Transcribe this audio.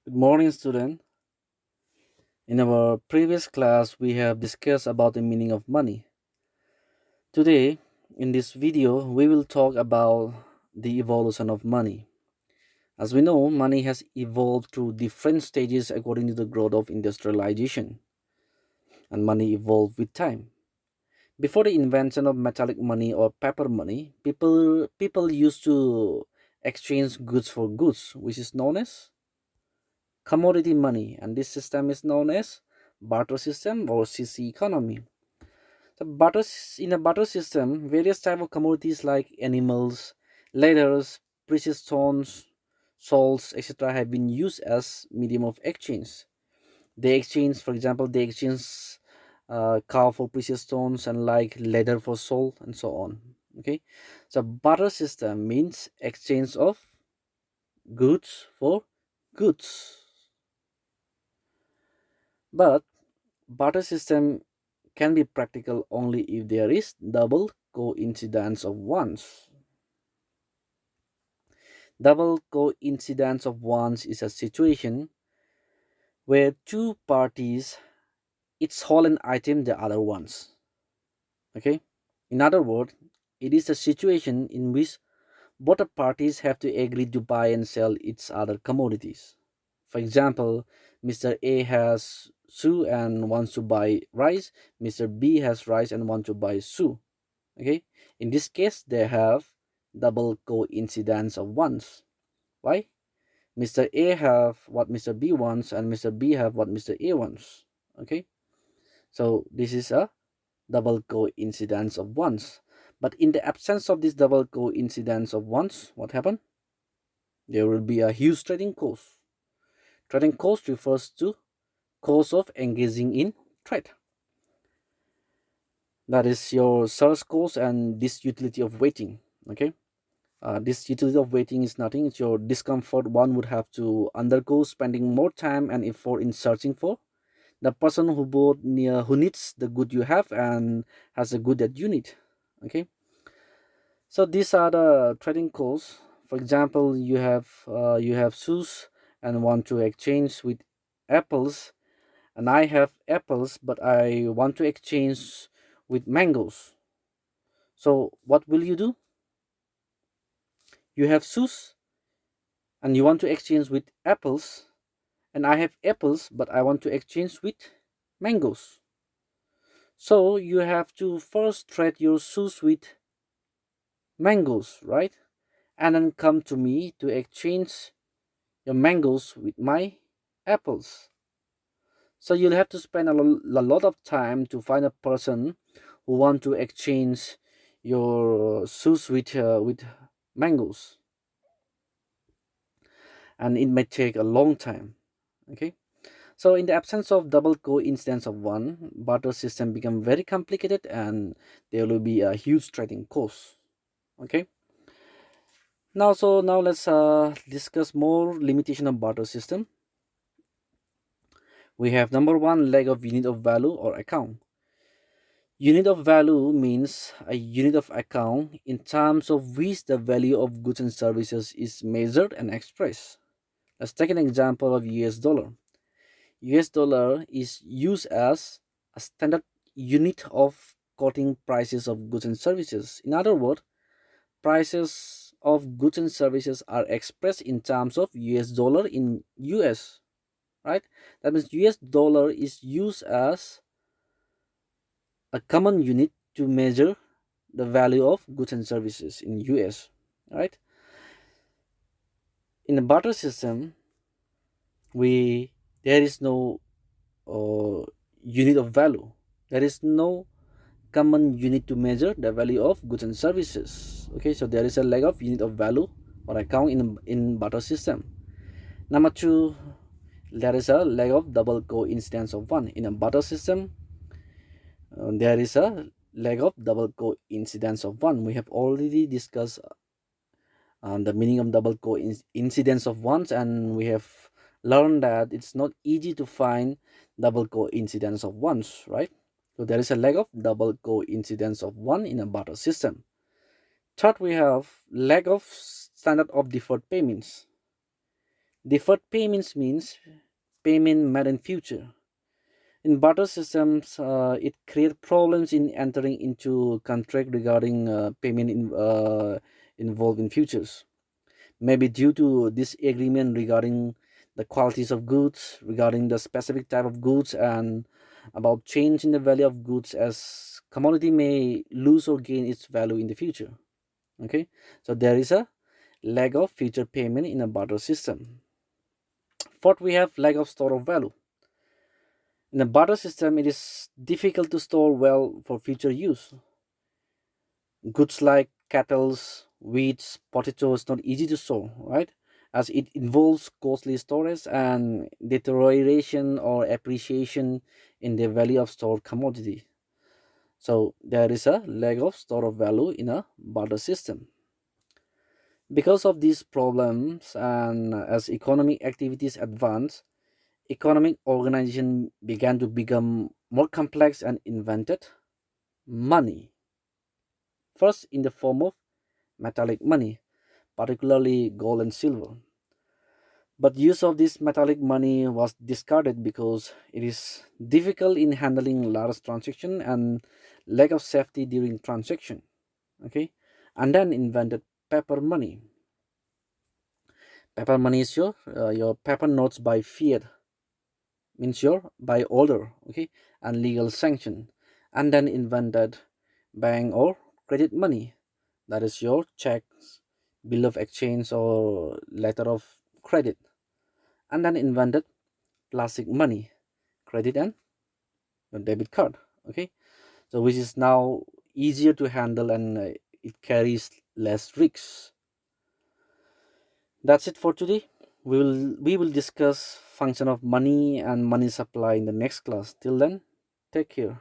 Good morning, student. In our previous class, we have discussed about the meaning of money. Today, in this video, we will talk about the evolution of money. As we know, money has evolved through different stages according to the growth of industrialization, and money evolved with time. Before the invention of metallic money or paper money, people used to exchange goods for goods, which is known as commodity money, and this system is known as barter system or CC economy. In a barter system, various type of commodities like animals, leathers, precious stones, salts, etc., have been used as medium of exchange. For example, they exchange cow for precious stones and like leather for salt and so on. Okay, so barter system means exchange of goods for goods, but barter system can be practical only if there is double coincidence of ones. Double coincidence of ones is a situation where two parties each hold an item the other wants. Okay? In other words, it is a situation in which both the parties have to agree to buy and sell each other commodities. For example, Mr. A has shoe and wants to buy rice. Mr. B has rice and wants to buy shoe. Okay, in this case they have double coincidence of ones. Why? Mr. A have what Mr. B wants and Mr. B have what Mr. A wants. Okay, so this is a double coincidence of ones. But in the absence of this double coincidence of ones, what happened? There will be a huge trading cost. Trading cost refers to cost of engaging in trade. That is your source cost and this utility of waiting. Okay, this utility of waiting is nothing. It's your discomfort one would have to undergo, spending more time and effort in searching for the person who needs the good you have and has a good that you need. Okay, so these are the trading costs. For example, you have shoes and want to exchange with apples, and I have apples, but I want to exchange with mangoes. So what will you do? You have shoes and you want to exchange with apples, and I have apples, but I want to exchange with mangoes. So you have to first trade your shoes with mangoes, right? And then come to me to exchange your mangoes with my apples. So you'll have to spend a lot of time to find a person who want to exchange your shoes with mangoes, and it may take a long time. Okay. So in the absence of double coincidence of one, barter system become very complicated and there will be a huge trading cost. Okay. Now let's discuss more limitation of barter system. We have number one, lack of unit of value or account. Unit of value means a unit of account in terms of which the value of goods and services is measured and expressed. Let's take an example of US dollar. US dollar is used as a standard unit of quoting prices of goods and services. In other words, prices of goods and services are expressed in terms of US dollar in US, right? That means US dollar is used as a common unit to measure the value of goods and services in US, right? In the barter system, we there is no uh, unit of value. There is no common unit to measure the value of goods and services. Okay, so there is a lack of unit of value or account in barter system. Number two, there is a lack of double coincidence of one in a barter system. There is a lack of double coincidence of one. We have already discussed the meaning of double coincidence of ones, and we have learned that it's not easy to find double coincidence of ones, right? So there is a lack of double coincidence of one in a barter system. Third, we have lack of standard of deferred payments. Deferred payments means payment made in future. In barter systems, it creates problems in entering into contract regarding payment involved in futures. Maybe due to disagreement regarding the qualities of goods, regarding the specific type of goods, and about change in the value of goods as commodity may lose or gain its value in the future. Okay, so there is a lack of future payment in a barter system. Fourth, we have lack of store of value. In a barter system, it is difficult to store well for future use. Goods like cattle, wheat, potatoes not easy to store, right? As it involves costly storage and deterioration or appreciation in the value of stored commodity. So there is a lack of store of value in a barter system. Because of these problems and as economic activities advance, economic organization began to become more complex and invented money. First, in the form of metallic money, particularly gold and silver. But use of this metallic money was discarded because it is difficult in handling large transaction and lack of safety during transaction. Okay, and then invented paper money. Paper money is your paper notes by fiat, means your by order, okay, and legal sanction, and then invented bank or credit money, that is your checks, bill of exchange, or letter of credit, and then invented plastic money, credit and your debit card, okay, so which is now easier to handle and it carries less risks. That's it for today. We will discuss function of money and money supply in the next class. Till then, take care.